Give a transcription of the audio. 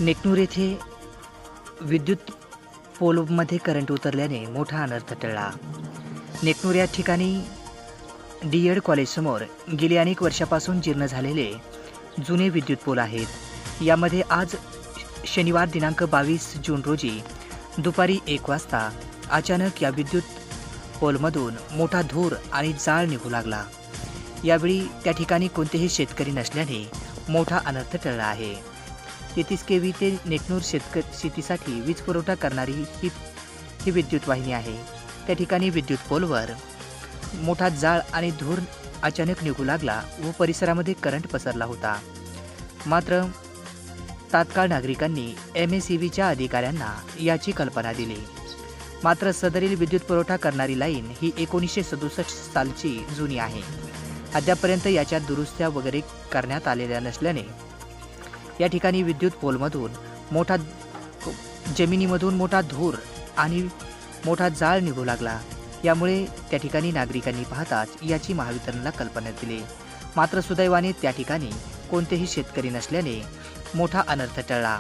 नेकनूर येथे विद्युत पोलमध्ये करंट उतरल्याने मोठा अनर्थ टळला. नेकनूर या ठिकाणी डी.एड. कॉलेजसमोर गेली अनेक वर्षापासून जीर्ण झालेले जुने विद्युत पोल आहेत. यामध्ये आज शनिवार दिनांक 22 जून रोजी दुपारी 1 वाजता अचानक या विद्युत पोलमधून मोठा धूर आणि जाळ निघू लागला. यावेळी त्या ठिकाणी कोणतेही शेतकरी नसल्याने मोठा अनर्थ टळला आहे. 33 केव्ही ते नेकनूर शेतीसाठी वीज पुरवठा करणारी ही विद्युत वाहिनी आहे. त्या ठिकाणी विद्युत पोलवर मोठा जाळ आणि धूर अचानक निघू लागला व परिसरामध्ये करंट पसरला होता. मात्र तात्काळ नागरिकांनी MSEBच्या अधिकाऱ्यांना याची कल्पना दिली. मात्र सदरील विद्युत पुरवठा करणारी लाईन ही 1967 सालची जुनी आहे. अद्यापर्यंत याच्या दुरुस्त्या वगैरे करण्यात आलेल्या नसल्याने या ठिकाणी विद्युत पोलमधून जमिनीमधून मोठा धूर आणि मोठा जाळ निघू लागला. यामुळे त्या ठिकाणी नागरिकांनी पाहताच याची महावितरणला कल्पना दिली. मात्र सुदैवाने त्या ठिकाणी कोणतेही शेतकरी नसल्याने मोठा अनर्थ टळला.